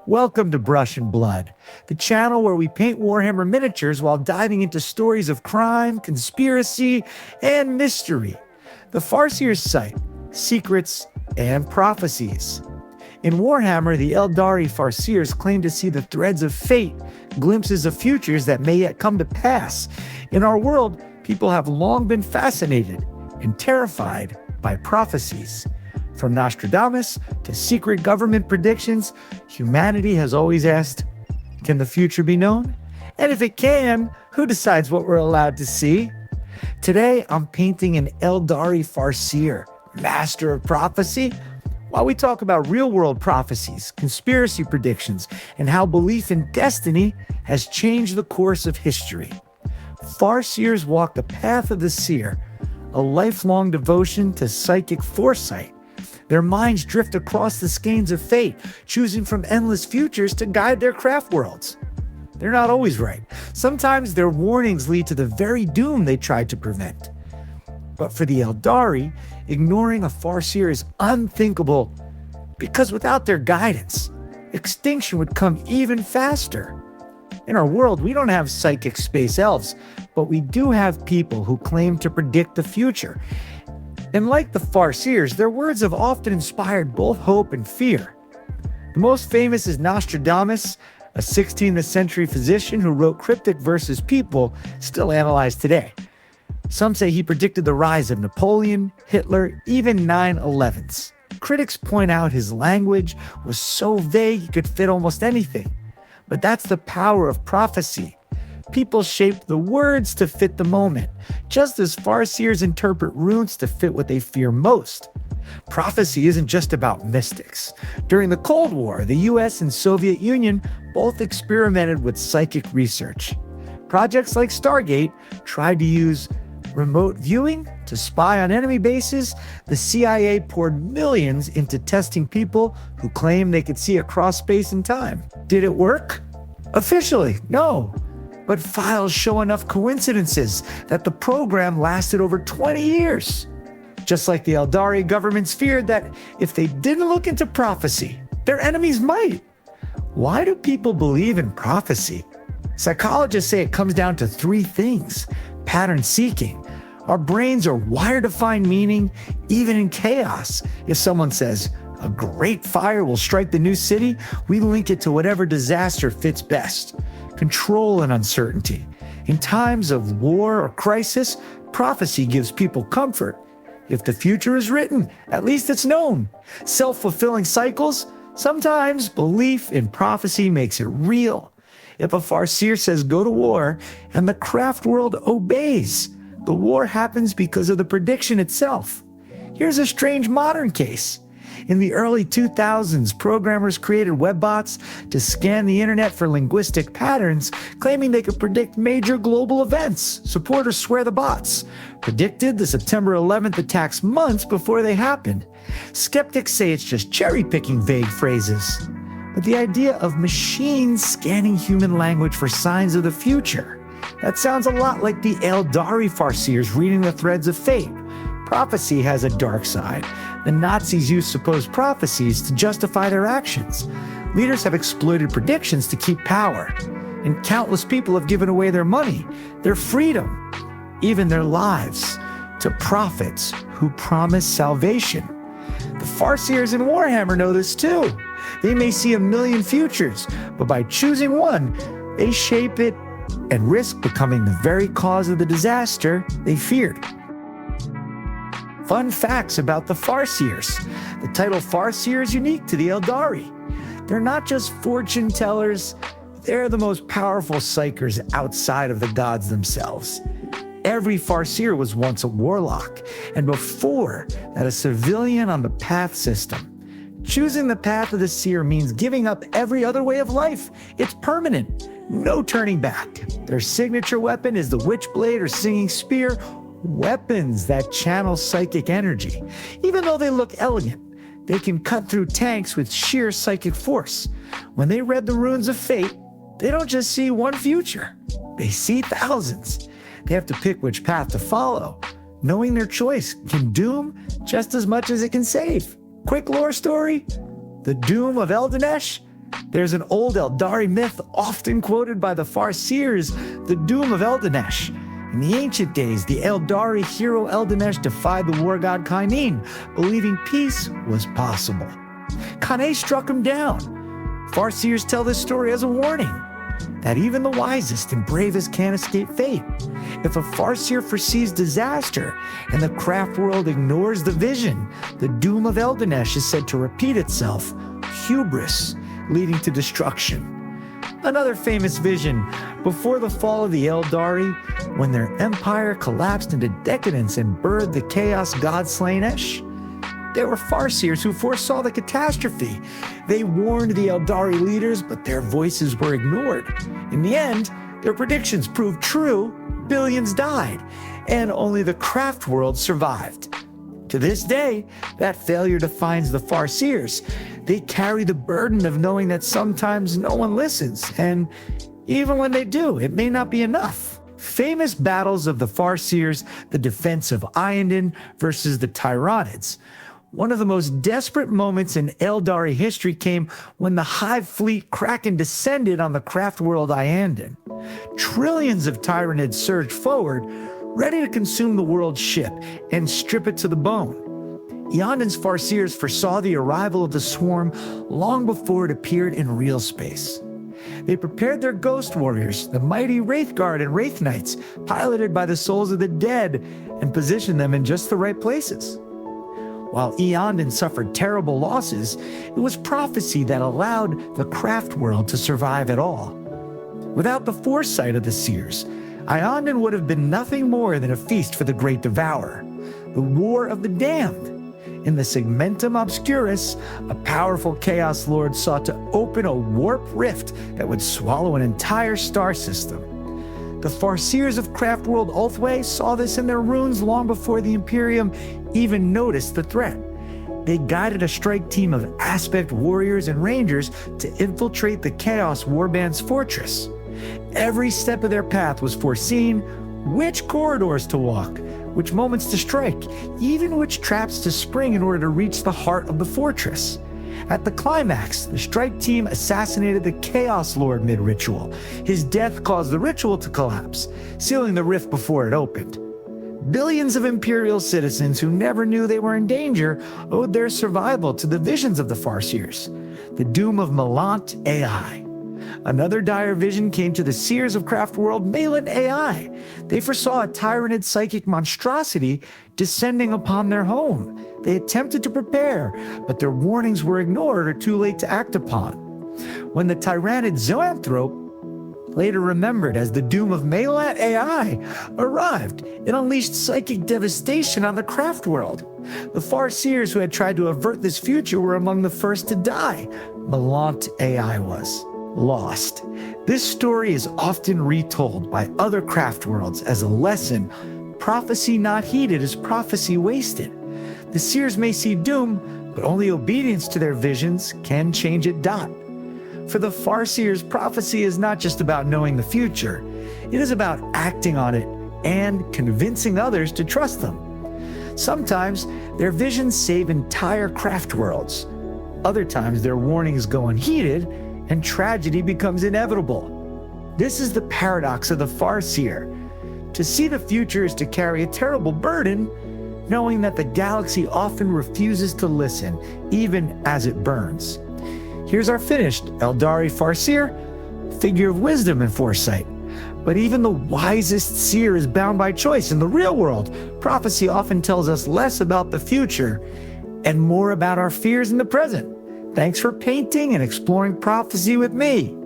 Welcome to Brush and Blood, the channel where we paint Warhammer miniatures while diving into stories of crime, conspiracy, and mystery. The Farseers' site, secrets, and prophecies. In Warhammer, the Aeldari Farseers claim to see the threads of fate, glimpses of futures that may yet come to pass. In our world, people have long been fascinated and terrified by prophecies. From Nostradamus to secret government predictions, humanity has always asked, can the future be known? And if it can, who decides what we're allowed to see? Today, I'm painting an Aeldari Farseer, master of prophecy. While we talk about real-world prophecies, conspiracy predictions, and how belief in destiny has changed the course of history. Farseers walk the path of the seer, a lifelong devotion to psychic foresight. Their minds drift across the skeins of fate, choosing from endless futures to guide their craft worlds. They're not always right. Sometimes their warnings lead to the very doom they tried to prevent. But for the Aeldari, ignoring a Farseer is unthinkable, because without their guidance, extinction would come even faster. In our world, we don't have psychic space elves, but we do have people who claim to predict the future. And like the Farseers, their words have often inspired both hope and fear. The most famous is Nostradamus, a 16th century physician who wrote cryptic verses people still analyzed today. Some say he predicted the rise of Napoleon, Hitler, even 9/11s. Critics point out his language was so vague he could fit almost anything. But that's the power of prophecy. People shape the words to fit the moment, just as Farseers interpret runes to fit what they fear most. Prophecy isn't just about mystics. During the Cold War, the US and Soviet Union both experimented with psychic research. Projects like Stargate tried to use remote viewing to spy on enemy bases. The CIA poured millions into testing people who claimed they could see across space and time. Did it work? Officially, no. But files show enough coincidences that the program lasted over 20 years. Just like the Aeldari governments feared that if they didn't look into prophecy, their enemies might. Why do people believe in prophecy? Psychologists say it comes down to three things: pattern seeking. Our brains are wired to find meaning, even in chaos. If someone says, a great fire will strike the new city, we link it to whatever disaster fits best. Control and uncertainty. In times of war or crisis, prophecy gives people comfort. If the future is written, at least it's known. Self-fulfilling cycles, sometimes belief in prophecy makes it real. If a Farseer says go to war and the craft world obeys, the war happens because of the prediction itself. Here's a strange modern case. In the early 2000s, programmers created webbots to scan the internet for linguistic patterns, claiming they could predict major global events. Supporters swear the bots predicted the September 11th attacks months before they happened. Skeptics say it's just cherry-picking vague phrases. But the idea of machines scanning human language for signs of the future, that sounds a lot like the Aeldari Farseers reading the threads of fate. Prophecy has a dark side. The Nazis used supposed prophecies to justify their actions. Leaders have exploited predictions to keep power. And countless people have given away their money, their freedom, even their lives, to prophets who promise salvation. The Farseers in Warhammer know this too. They may see a million futures, but by choosing one, they shape it and risk becoming the very cause of the disaster they feared. Fun facts about the Farseers. The title Farseer is unique to the Aeldari. They're not just fortune tellers, they're the most powerful psychers outside of the gods themselves. Every Farseer was once a warlock, and before that a civilian on the path system. Choosing the path of the seer means giving up every other way of life. It's permanent, no turning back. Their signature weapon is the Witchblade or Singing Spear, weapons that channel psychic energy. Even though they look elegant, they can cut through tanks with sheer psychic force. When they read the runes of fate, they don't just see one future, they see thousands. They have to pick which path to follow. Knowing their choice can doom just as much as it can save. Quick lore story: the doom of Eldanesh There's an old Eldari myth often quoted by the Farseers, the doom of Eldinesh. In the ancient days, the Aeldari hero Eldinesh defied the war god Kainin, believing peace was possible. Kane struck him down. Farseers tell this story as a warning that even the wisest and bravest can't escape fate. If a Farseer foresees disaster and the craft world ignores the vision, the doom of Eldinesh is said to repeat itself, hubris, leading to destruction. Another famous vision, before the fall of the Aeldari, when their empire collapsed into decadence and birthed the chaos god Slaanesh, there were Farseers who foresaw the catastrophe. They warned the Aeldari leaders, but their voices were ignored. In the end, their predictions proved true, billions died, and only the craft world survived. To this day, that failure defines the Farseers. They carry the burden of knowing that sometimes no one listens, and even when they do, it may not be enough. Famous battles of the Farseers, the defense of Aeldari versus the Tyranids. One of the most desperate moments in Aeldari history came when the Hive fleet Kraken descended on the craft world Aeldari. Trillions of Tyranids surged forward, ready to consume the world's ship and strip it to the bone. Aeldari's Farseers foresaw the arrival of the swarm long before it appeared in real space. They prepared their ghost warriors, the mighty Wraithguard and Wraith Knights, piloted by the souls of the dead, and positioned them in just the right places. While Aeldari suffered terrible losses, it was prophecy that allowed the craft world to survive at all. Without the foresight of the seers, Aeldari would have been nothing more than a feast for the Great Devourer, the War of the Damned. In the Segmentum Obscurus, a powerful Chaos Lord sought to open a warp rift that would swallow an entire star system. The Farseers of Craftworld Ulthwé saw this in their runes long before the Imperium even noticed the threat. They guided a strike team of Aspect warriors and rangers to infiltrate the Chaos Warband's fortress. Every step of their path was foreseen, which corridors to walk, which moments to strike, even which traps to spring in order to reach the heart of the fortress. At the climax, the strike team assassinated the Chaos Lord mid-ritual. His death caused the ritual to collapse, sealing the rift before it opened. Billions of Imperial citizens who never knew they were in danger owed their survival to the visions of the Farseers, the doom of Malant AI. Another dire vision came to the seers of Craftworld, Malant AI. They foresaw a Tyranid psychic monstrosity descending upon their home. They attempted to prepare, but their warnings were ignored or too late to act upon. When the Tyrannid Zoanthrope, later remembered as the doom of Malant AI, arrived, it unleashed psychic devastation on the craft world. The Farseers who had tried to avert this future were among the first to die. Malant AI was lost. This story is often retold by other craft worlds as a lesson. Prophecy not heeded is prophecy wasted. The seers may see doom, but only obedience to their visions can change it. For the Farseers, prophecy is not just about knowing the future. It is about acting on it and convincing others to trust them. Sometimes their visions save entire craft worlds. Other times their warnings go unheeded and tragedy becomes inevitable. This is the paradox of the Farseer. To see the future is to carry a terrible burden, knowing that the galaxy often refuses to listen, even as it burns. Here's our finished Aeldari Farseer, figure of wisdom and foresight. But even the wisest seer is bound by choice. In the real world, prophecy often tells us less about the future and more about our fears in the present. Thanks for painting and exploring prophecy with me.